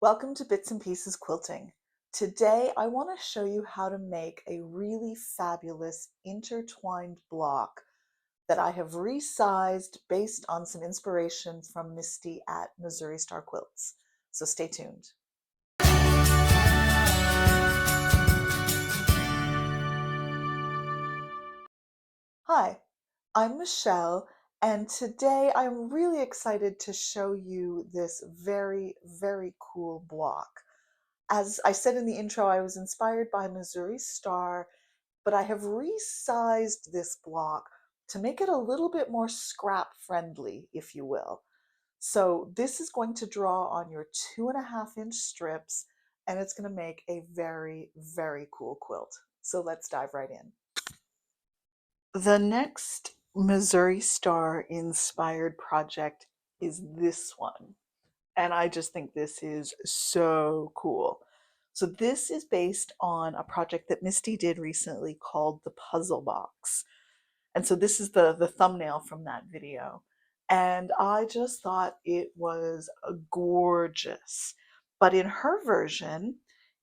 Welcome to Bits and Pieces Quilting. Today I want to show you how to make a really fabulous intertwined block that I have resized based on some inspiration from Misty at Missouri Star Quilts. So stay tuned. Hi, I'm Michelle, and today I'm really excited to show you this very cool block. As I said in the intro, I was inspired by Missouri Star, but I have resized this block to make it a little bit more scrap friendly, if you will. So this is going to draw on your 2.5-inch strips, and it's going to make a very cool quilt. So let's dive right in. The next Missouri Star inspired project is this one. And I just think this is so cool. So this is based on a project that Misty did recently called the Puzzle Box. And so this is the thumbnail from that video. And I just thought it was gorgeous. But in her version,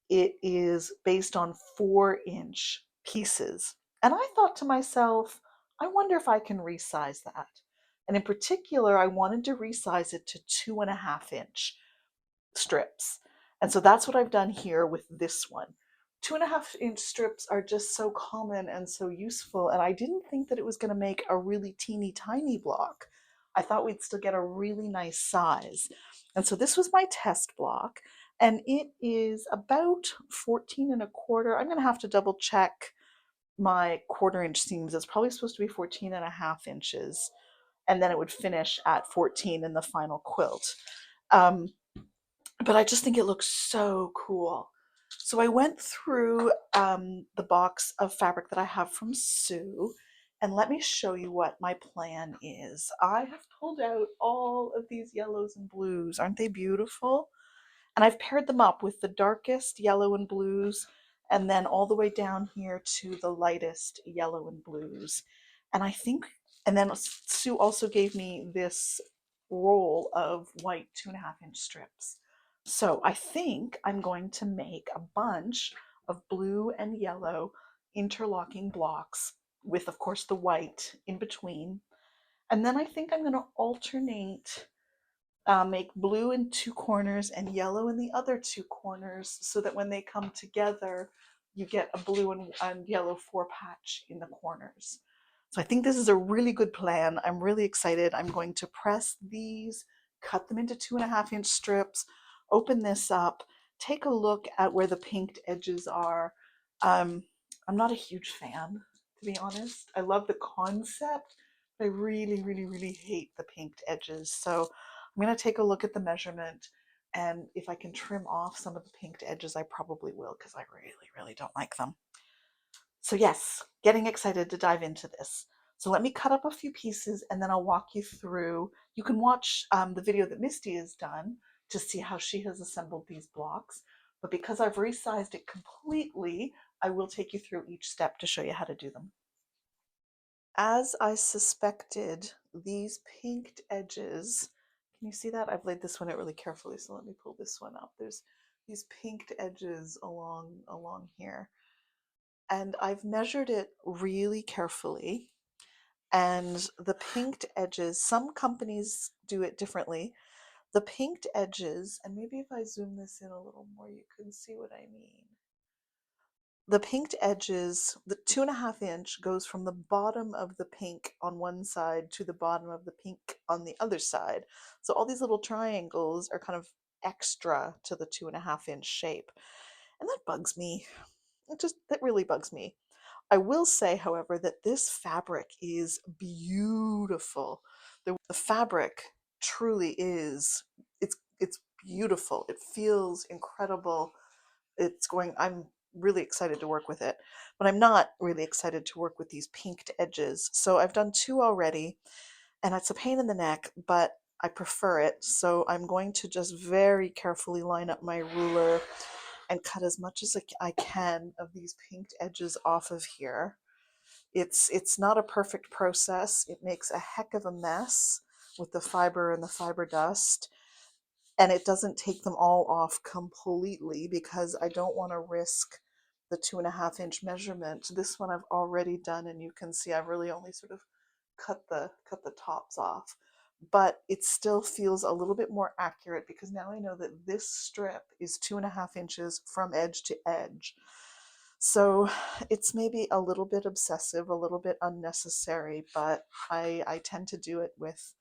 it is based on 4-inch pieces. And I thought to myself, I wonder if I can resize that. And in particular, I wanted to resize it to 2.5-inch strips. And so that's what I've done here with this one. 2.5-inch strips are just so common and so useful, and I didn't think that it was going to make a really teeny tiny block. I thought we'd still get a really nice size. And so this was my test block, and it is about 14 1/4. I'm going to have to double check my 1/4-inch seams. It's probably supposed to be 14 1/2 inches, and then it would finish at 14 in the final quilt. Um, but I just think it looks so cool. So I went through the box of fabric that I have from Sue, and let me show you what my plan is. I have pulled out all of these yellows and blues. Aren't they beautiful? And I've paired them up with the darkest yellow and blues, and then all the way down here to the lightest yellow and blues. And I think, and then Sue also gave me this roll of white 2.5-inch strips. So I think I'm going to make a bunch of blue and yellow interlocking blocks with, of course, the white in between. And then I think I'm going to alternate, make blue in 2 corners and yellow in the other 2 corners, so that when they come together, you get a blue and yellow 4-patch in the corners. So I think this is a really good plan. I'm really excited. I'm going to press these, cut them into 2.5-inch strips, open this up, take a look at where the pinked edges are. I'm not a huge fan, to be honest. I love the concept, but I really hate the pinked edges. So I'm going to take a look at the measurement, and if I can trim off some of the pinked edges, I probably will, because I really don't like them. So yes, getting excited to dive into this. So let me cut up a few pieces, and then I'll walk you through. You can watch the video that Misty has done to see how she has assembled these blocks. But because I've resized it completely, I will take you through each step to show you how to do them. As I suspected, these pinked edges, can you see that? I've laid this one out really carefully, so let me pull this one up. There's these pinked edges along here. And I've measured it really carefully. And the pinked edges, some companies do it differently. The pinked edges, and maybe if I zoom this in a little more, you can see what I mean. The pinked edges, the 2.5-inch goes from the bottom of the pink on one side to the bottom of the pink on the other side. So all these little triangles are kind of extra to the 2.5-inch shape. And that bugs me. That really bugs me. I will say, however, that this fabric is beautiful. The fabric truly is, it's beautiful. It feels incredible. I'm really excited to work with it, but I'm not really excited to work with these pinked edges. So I've done 2 already, and it's a pain in the neck, but I prefer it. So I'm going to just very carefully line up my ruler and cut as much as I can of these pinked edges off of here. It's not a perfect process. It makes a heck of a mess with the fiber and the fiber dust. and it doesn't take them all off completely because I don't want to risk the 2.5 inch measurement. This one I've already done, and you can see I've really only sort of cut the tops off, but it still feels a little bit more accurate because now I know that this strip is 2.5 inches from edge to edge. So it's maybe a little bit obsessive, a little bit unnecessary, but I tend to do it with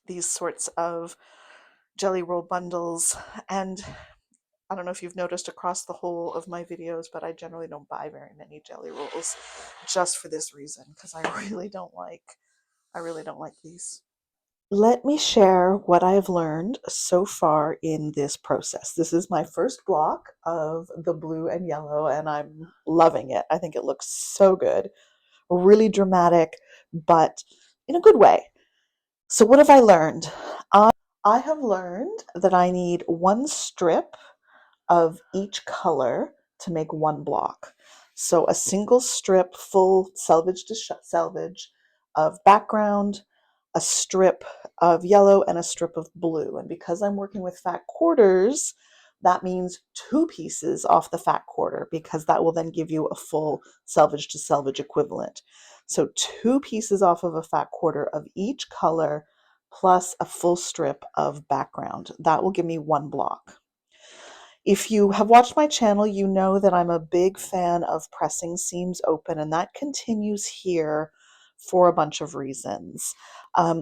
these sorts of jelly roll bundles. And I don't know if you've noticed across the whole of my videos, but I generally don't buy very many jelly rolls just for this reason, because I really don't like these. Let me share what I've learned so far in this process. This is my first block of the blue and yellow, and I'm loving it. I think it looks so good, really dramatic, but in a good way. So what have I learned? I have learned that I need one strip of each color to make one block. So a single strip, full selvage to selvage, of background, a strip of yellow, and a strip of blue. And because I'm working with fat quarters, that means two pieces off the fat quarter, because that will then give you a full selvage to selvage equivalent. So two pieces off of a fat quarter of each color plus a full strip of background. That will give me one block. If you have watched my channel, you know that I'm a big fan of pressing seams open, and that continues here for a bunch of reasons.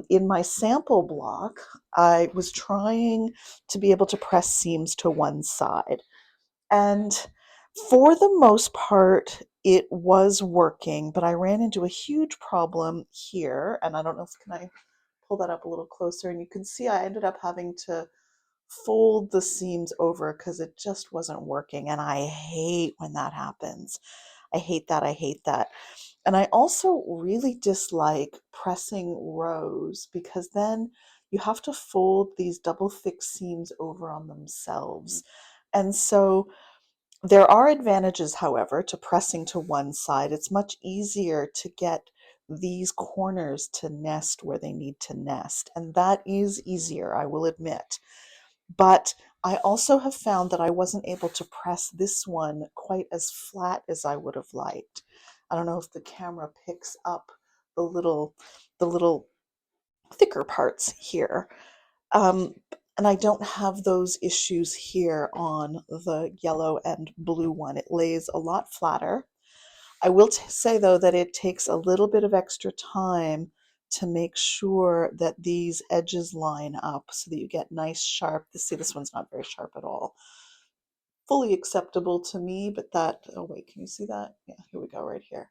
In my sample block, I was trying to be able to press seams to one side, and for the most part, it was working, but I ran into a huge problem here, and I don't know if can I pull that up a little closer, and you can see I ended up having to fold the seams over because it just wasn't working, and I hate when that happens. I hate that. I hate that. And I also really dislike pressing rows because then you have to fold these double thick seams over on themselves. And so there are advantages, however, to pressing to one side. It's much easier to get these corners to nest where they need to nest, and that is easier, I will admit. But I also have found that I wasn't able to press this one quite as flat as I would have liked. I don't know if the camera picks up the little thicker parts here. Um, and I don't have those issues here on the yellow and blue one. It lays a lot flatter. I will say, though, that it takes a little bit of extra time to make sure that these edges line up so that you get nice sharp. See, this one's not very sharp at all. Fully acceptable to me, but that, oh wait, can you see that? Yeah, here we go, right here.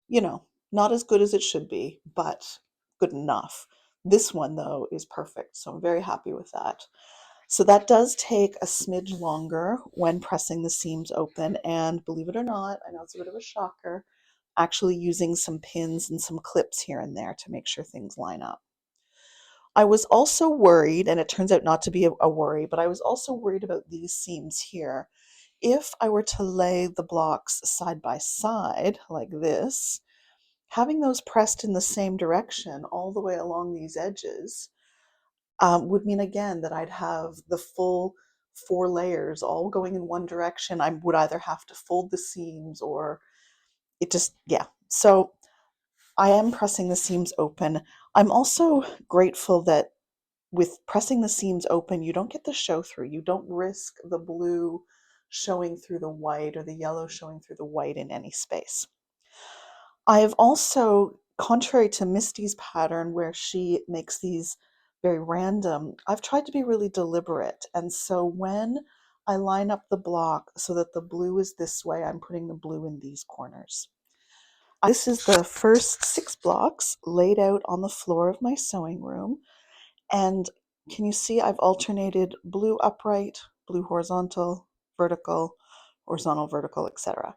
You know, not as good as it should be, but good enough. This one, though, is perfect, so I'm very happy with that. So that does take a smidge longer when pressing the seams open, and believe it or not, I know it's a bit of a shocker, actually using some pins and some clips here and there to make sure things line up. I was also worried, and it turns out not to be a worry, but I was also worried about these seams here. If I were to lay the blocks side by side like this, having those pressed in the same direction all the way along these edges would mean again that I'd have the full 4 layers all going in one direction. I would either have to fold the seams or it just, yeah. So I am pressing the seams open. I'm also grateful that with pressing the seams open, you don't get the show through. You don't risk the blue showing through the white or the yellow showing through the white in any space. I have also, contrary to Misty's pattern where she makes these very random, I've tried to be really deliberate. And so when I line up the block so that the blue is this way, I'm putting the blue in these corners. This is the first 6 blocks laid out on the floor of my sewing room. And can you see I've alternated blue upright, blue horizontal, vertical, vertical, etc.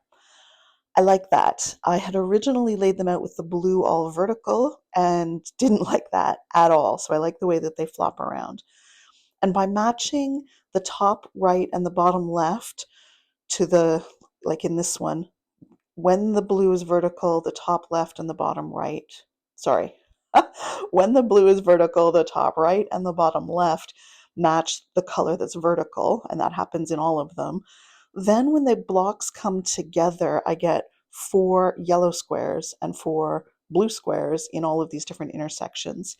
I like that. I had originally laid them out with the blue all vertical and didn't like that at all. So I like the way that they flop around. And by matching the top right and the bottom left to the, like in this one, when the blue is vertical, the top left and the bottom right, sorry, when the blue is vertical, the top right and the bottom left match the color that's vertical, and that happens in all of them. Then when the blocks come together, I get 4 yellow squares and 4 blue squares in all of these different intersections.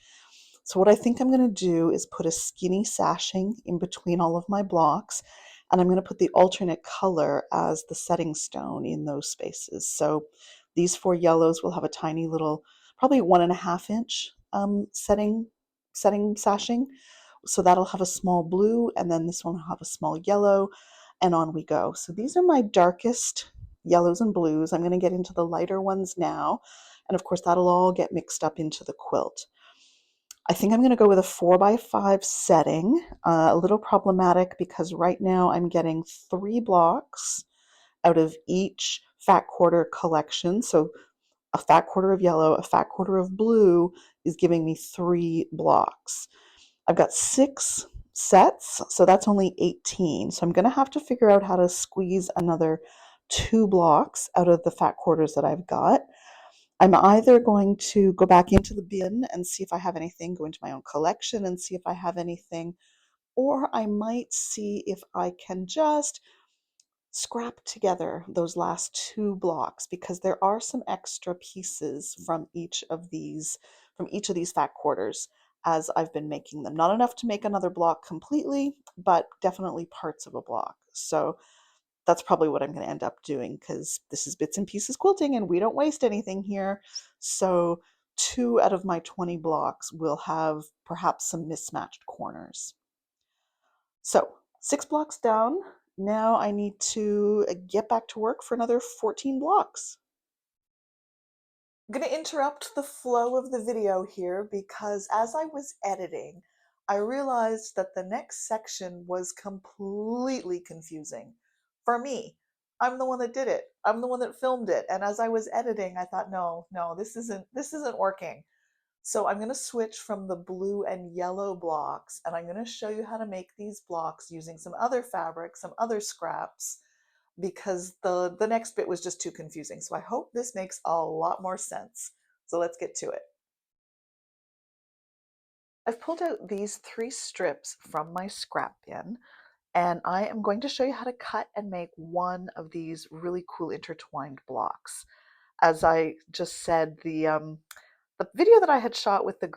So what I think I'm going to do is put a skinny sashing in between all of my blocks, and I'm going to put the alternate color as the setting stone in those spaces. So these 4 yellows will have a tiny little, probably 1.5 inch setting sashing. So that'll have a small blue, and then this one will have a small yellow, and on we go. So these are my darkest yellows and blues. I'm going to get into the lighter ones now, and of course that'll all get mixed up into the quilt. I think I'm going to go with a 4x5 setting. A little problematic because right now I'm getting 3 blocks out of each fat quarter collection. So a fat quarter of yellow, a fat quarter of blue is giving me 3 blocks. I've got 6 sets, so that's only 18. So I'm going to have to figure out how to squeeze another 2 blocks out of the fat quarters that I've got. I'm either going to go back into the bin and see if I have anything, go into my own collection and see if I have anything, or I might see if I can just scrap together those last 2 blocks, because there are some extra pieces from each of these fat quarters as I've been making them. Not enough to make another block completely, but definitely parts of a block. So that's probably what I'm going to end up doing, because this is bits and pieces quilting and we don't waste anything here. So 2 out of my 20 blocks will have perhaps some mismatched corners. So 6 blocks down. Now I need to get back to work for another 14 blocks. I'm going to interrupt the flow of the video here because as I was editing, I realized that the next section was completely confusing. For me, I'm the one that did it. I'm the one that filmed it. And as I was editing, I thought, no, this isn't working. So I'm going to switch from the blue and yellow blocks, and I'm going to show you how to make these blocks using some other fabric, some other scraps, because the next bit was just too confusing. So I hope this makes a lot more sense. So let's get to it. I've pulled out these 3 strips from my scrap bin, and I am going to show you how to cut and make one of these really cool intertwined blocks. As I just said, the video that I had shot with the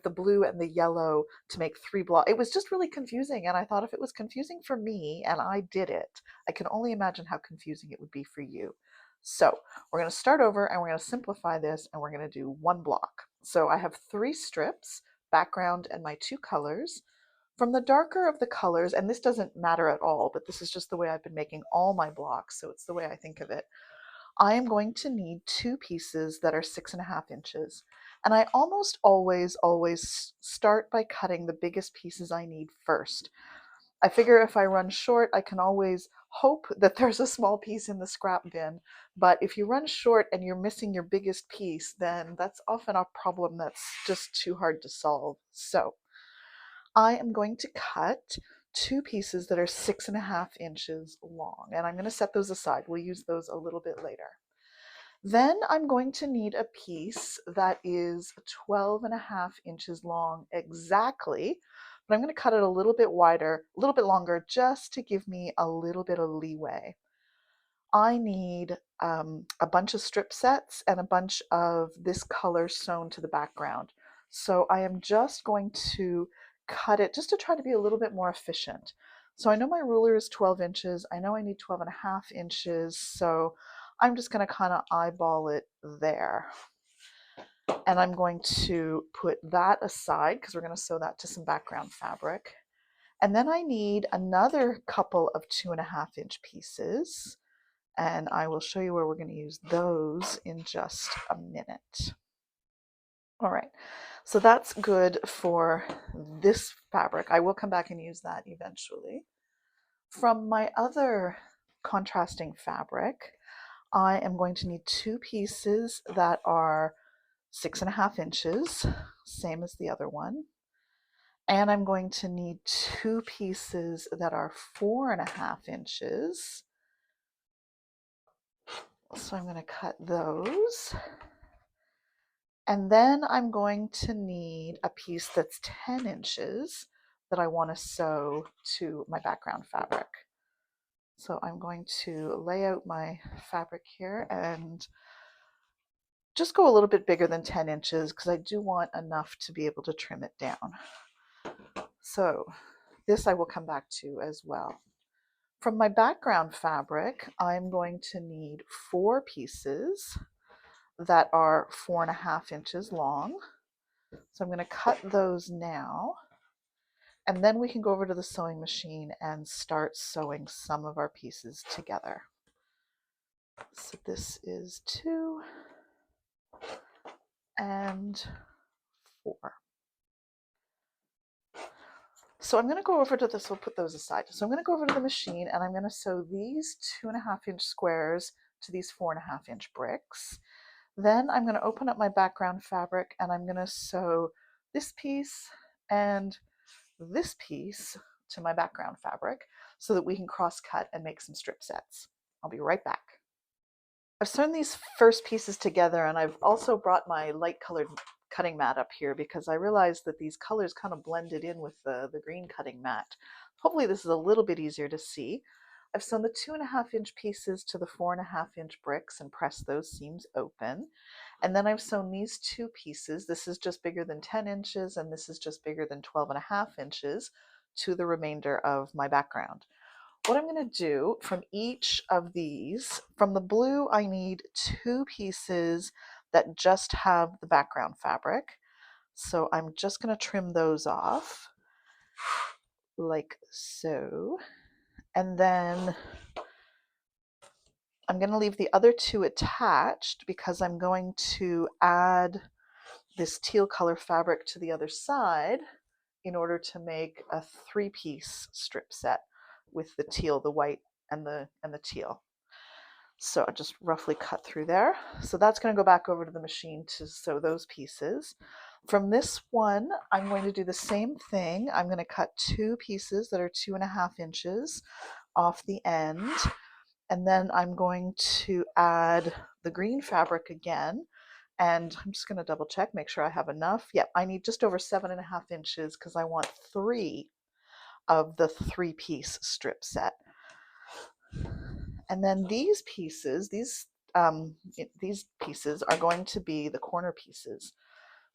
blue and the yellow to make 3 blocks, it was just really confusing. And I thought if it was confusing for me and I did it, I can only imagine how confusing it would be for you. So we're going to start over and we're going to simplify this and we're going to do 1 block. So I have 3 strips, background and my 2 colors. From the darker of the colors, and this doesn't matter at all, but this is just the way I've been making all my blocks, so it's the way I think of it. I am going to need 2 pieces that are 6.5 inches. And I almost always start by cutting the biggest pieces I need first. I figure if I run short, I can always hope that there's a small piece in the scrap bin. But if you run short and you're missing your biggest piece, then that's often a problem that's just too hard to solve. So I am going to cut 2 pieces that are 6.5 inches long, and I'm going to set those aside. We'll use those a little bit later. Then I'm going to need a piece that is 12.5 inches long exactly, but I'm going to cut it a little bit wider, a little bit longer, just to give me a little bit of leeway. I need a bunch of strip sets and a bunch of this color sewn to the background. So I am just going to cut it just to try to be a little bit more efficient. So I know my ruler is 12 inches. I know I need 12.5 inches. So I'm just going to kind of eyeball it there. And I'm going to put that aside because we're going to sew that to some background fabric. And then I need another couple of 2.5 inch pieces. And I will show you where we're going to use those in just a minute. All right, so that's good for this fabric. I will come back and use that eventually. From my other contrasting fabric, I am going to need 2 pieces that are 6.5 inches, same as the other one. And I'm going to need 2 pieces that are 4.5 inches. So I'm going to cut those. And then I'm going to need a piece that's 10 inches that I want to sew to my background fabric. So I'm going to lay out my fabric here and just go a little bit bigger than 10 inches because I do want enough to be able to trim it down. So this I will come back to as well. From my background fabric, I'm going to need 4 pieces that are 4.5 inches long. So I'm going to cut those now, and then we can go over to the sewing machine and start sewing some of our pieces together. So this is 2 and 4. So I'm going to go over to this, we'll put those aside. So I'm going to go over to the machine and I'm going to sew these 2.5-inch squares to these 4.5-inch bricks. Then I'm going to open up my background fabric and I'm going to sew this piece and this piece to my background fabric so that we can cross cut and make some strip sets. I'll be right back. I've sewn these first pieces together and I've also brought my light colored cutting mat up here because I realized that these colors kind of blended in with the green cutting mat. Hopefully this is a little bit easier to see. I've sewn the 2.5-inch pieces to the 4.5-inch bricks and pressed those seams open. And then I've sewn these 2 pieces. This is just bigger than 10 inches and this is just bigger than 12.5 inches to the remainder of my background. What I'm going to do from each of these, from the blue, I need 2 pieces that just have the background fabric. So I'm just going to trim those off like so. And then I'm going to leave the other 2 attached because I'm going to add this teal color fabric to the other side in order to make a 3-piece strip set with the teal, the white, and the teal. So I just roughly cut through there. So that's going to go back over to the machine to sew those pieces. From this one, I'm going to do the same thing. I'm going to cut 2 pieces that are 2.5 inches off the end. And then I'm going to add the green fabric again. And I'm just going to double check, make sure I have enough. Yep, I need just over 7.5 inches because I want 3 of the 3-piece strip set. And then these pieces, these pieces are going to be the corner pieces.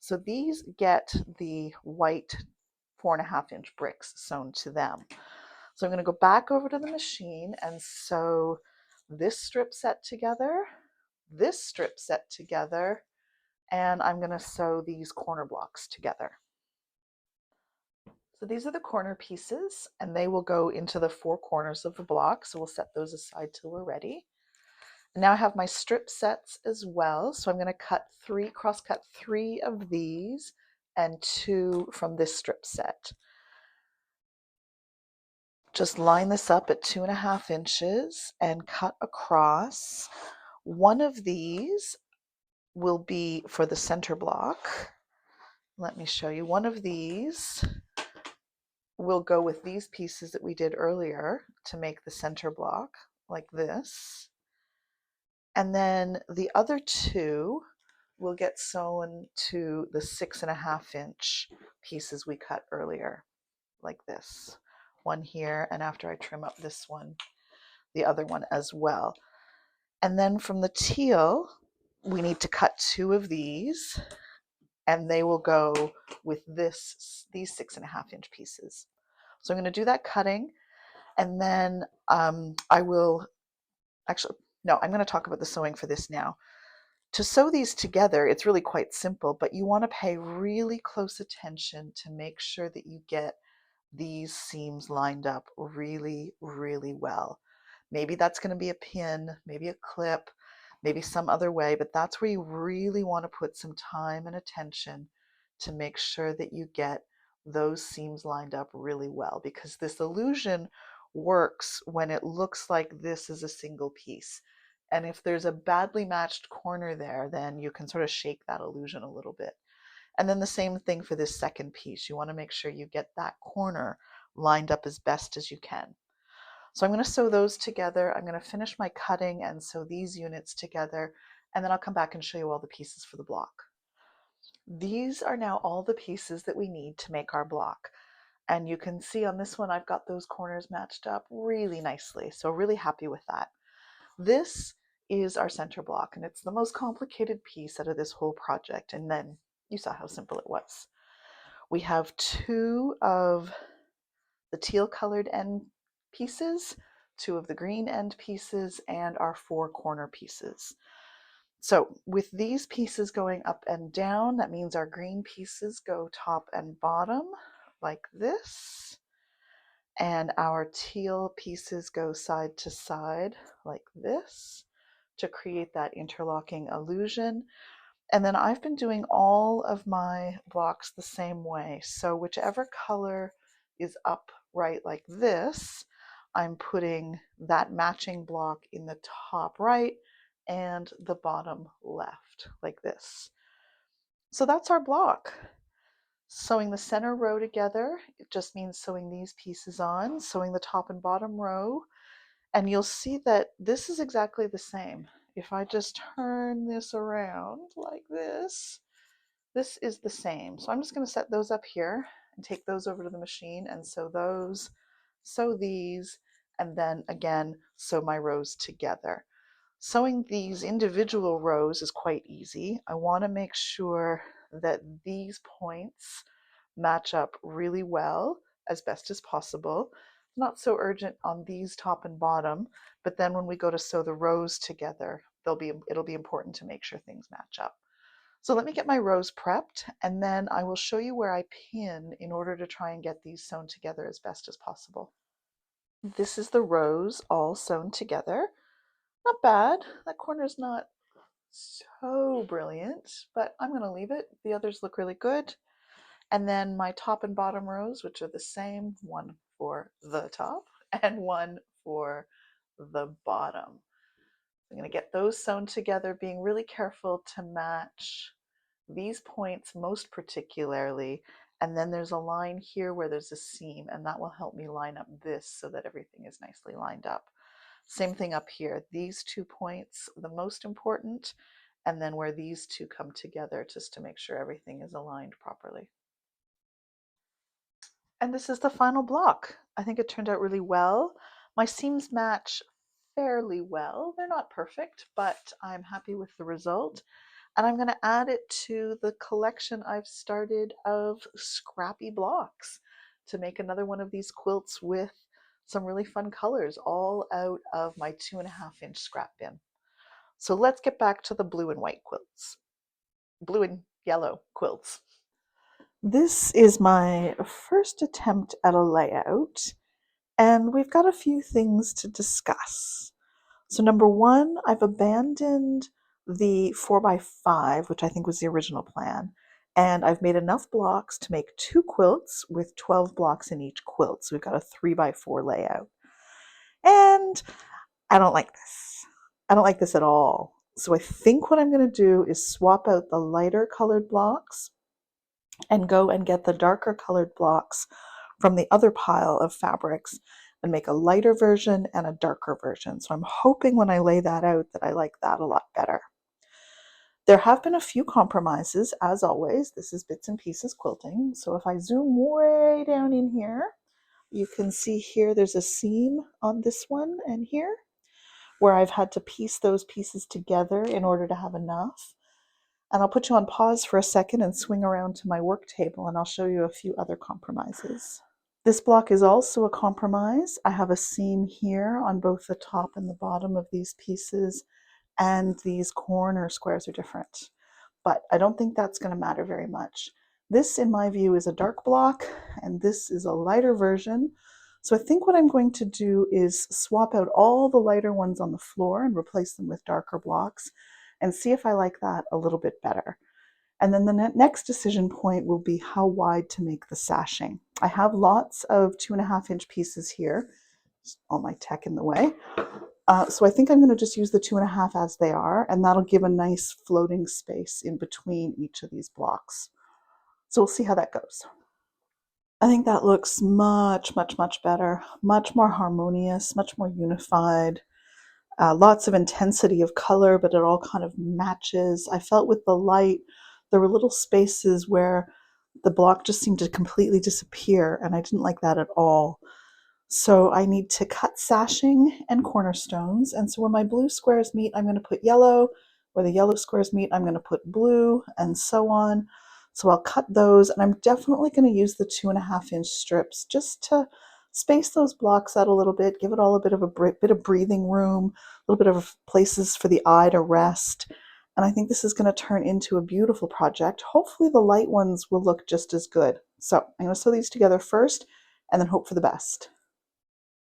So these get the white 4.5-inch bricks sewn to them. So I'm going to go back over to the machine and sew this strip set together, this strip set together, and I'm going to sew these corner blocks together. So these are the corner pieces and they will go into the 4 corners of the block. So we'll set those aside till we're ready. And now I have my strip sets as well. So I'm going to cross cut 3 of these and 2 from this strip set. Just line this up at 2.5 inches and cut across. One of these will be for the center block. Let me show you. One of these will go with these pieces that we did earlier to make the center block, like this. And then the other 2 will get sewn to the 6.5-inch pieces we cut earlier, like this. One here, and after I trim up this one, the other one as well. And then from the teal, we need to cut 2 of these, and they will go with these 6.5-inch pieces. So I'm going to do that cutting, and then I will actually, no, I'm going to talk about the sewing for this now. To sew these together, it's really quite simple, but you want to pay really close attention to make sure that you get these seams lined up really, really well. Maybe that's going to be a pin, maybe a clip, maybe some other way, but that's where you really want to put some time and attention to make sure that you get those seams lined up really well, because this illusion works when it looks like this is a single piece. And if there's a badly matched corner there, then you can sort of shake that illusion a little bit. And then the same thing for this second piece. You want to make sure you get that corner lined up as best as you can. So I'm going to sew those together. I'm going to finish my cutting and sew these units together, and then I'll come back and show you all the pieces for the block. These are now all the pieces that we need to make our block. And you can see on this one, I've got those corners matched up really nicely. So really happy with that. This is our center block, and it's the most complicated piece out of this whole project. And then you saw how simple it was. We have two of the teal colored end pieces, two of the green end pieces, and our four corner pieces. So with these pieces going up and down, that means our green pieces go top and bottom like this. And our teal pieces go side to side like this to create that interlocking illusion. And then I've been doing all of my blocks the same way. So whichever color is upright like this, I'm putting that matching block in the top right and the bottom left like this. So that's our block. Sewing the center row together, it just means sewing these pieces on, sewing the top and bottom row, and you'll see that this is exactly the same. If I just turn this around like this is the same. So I'm just going to set those up here and take those over to the machine and sew those, sew these, and then again sew my rows together. Sewing these individual rows is quite easy. I want to make sure that these points match up really well as best as possible. Not so urgent on these top and bottom, but then when we go to sew the rows together, it'll be important to make sure things match up. So let me get my rows prepped, and then I will show you where I pin in order to try and get these sewn together as best as possible. This is the rows all sewn together. Not bad. That corner's not so brilliant, but I'm going to leave it. The others look really good. And then my top and bottom rows, which are the same, one for the top and one for the bottom. I'm going to get those sewn together, being really careful to match these points most particularly. And then there's a line here where there's a seam, and that will help me line up this so that everything is nicely lined up. Same thing up here. These 2 points, the most important, and then where these two come together just to make sure everything is aligned properly. And this is the final block. I think it turned out really well. My seams match fairly well. They're not perfect, but I'm happy with the result. And I'm going to add it to the collection I've started of scrappy blocks to make another one of these quilts with some really fun colors, all out of my 2.5-inch scrap bin. So let's get back to the blue and white quilts. Blue and yellow quilts. This is my first attempt at a layout, and we've got a few things to discuss. So number one, I've abandoned the 4x5, which I think was the original plan, and I've made enough blocks to make 2 quilts with 12 blocks in each quilt. So we've got a 3x4 layout. And I don't like this. I don't like this at all. So I think what I'm going to do is swap out the lighter colored blocks and go and get the darker colored blocks from the other pile of fabrics and make a lighter version and a darker version. So I'm hoping when I lay that out that I like that a lot better. There have been a few compromises, as always. This is bits and pieces quilting. So if I zoom way down in here, you can see here there's a seam on this one and here where I've had to piece those pieces together in order to have enough. And I'll put you on pause for a second and swing around to my work table, and I'll show you a few other compromises. This block is also a compromise. I have a seam here on both the top and the bottom of these pieces, and these corner squares are different. But I don't think that's going to matter very much. This, in my view, is a dark block, and this is a lighter version. So I think what I'm going to do is swap out all the lighter ones on the floor and replace them with darker blocks and see if I like that a little bit better. And then the next decision point will be how wide to make the sashing. I have lots of 2.5-inch pieces here. All my tech in the way. So I think I'm going to just use the 2.5 as they are, and that'll give a nice floating space in between each of these blocks. So we'll see how that goes. I think that looks much, much, much better, much more harmonious, much more unified. Lots of intensity of color, but it all kind of matches. I felt with the light, there were little spaces where the block just seemed to completely disappear, and I didn't like that at all. So I need to cut sashing and cornerstones. And so where my blue squares meet, I'm going to put yellow. Where the yellow squares meet, I'm going to put blue, and so on. So I'll cut those, and I'm definitely going to use the 2.5 inch strips just to space those blocks out a little bit, give it all a bit of bit of breathing room, a little bit of places for the eye to rest. And I think this is going to turn into a beautiful project. Hopefully the light ones will look just as good. So I'm going to sew these together first and then hope for the best.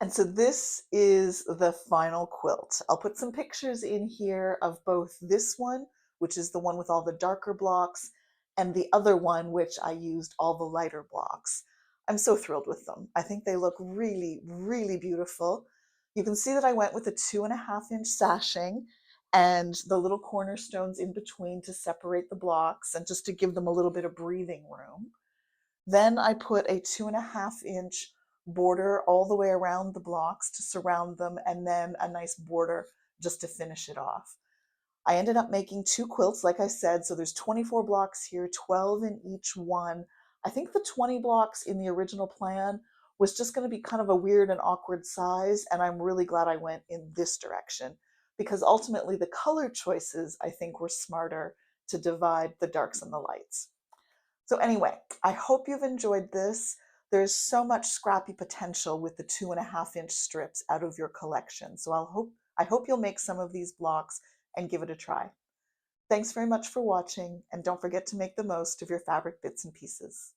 And so this is the final quilt. I'll put some pictures in here of both this one, which is the one with all the darker blocks, and the other one, which I used all the lighter blocks. I'm so thrilled with them. I think they look really, really beautiful. You can see that I went with a 2.5 inch sashing and the little cornerstones in between to separate the blocks and just to give them a little bit of breathing room. Then I put a 2.5 inch border all the way around the blocks to surround them, and then a nice border just to finish it off. I ended up making two quilts, like I said, so there's 24 blocks here, 12 in each one. I think the 20 blocks in the original plan was just going to be kind of a weird and awkward size, and I'm really glad I went in this direction because ultimately the color choices I think were smarter to divide the darks and the lights. So anyway, I hope you've enjoyed this. There's so much scrappy potential with the 2.5 inch strips out of your collection. So I hope you'll make some of these blocks and give it a try. Thanks very much for watching, and don't forget to make the most of your fabric bits and pieces.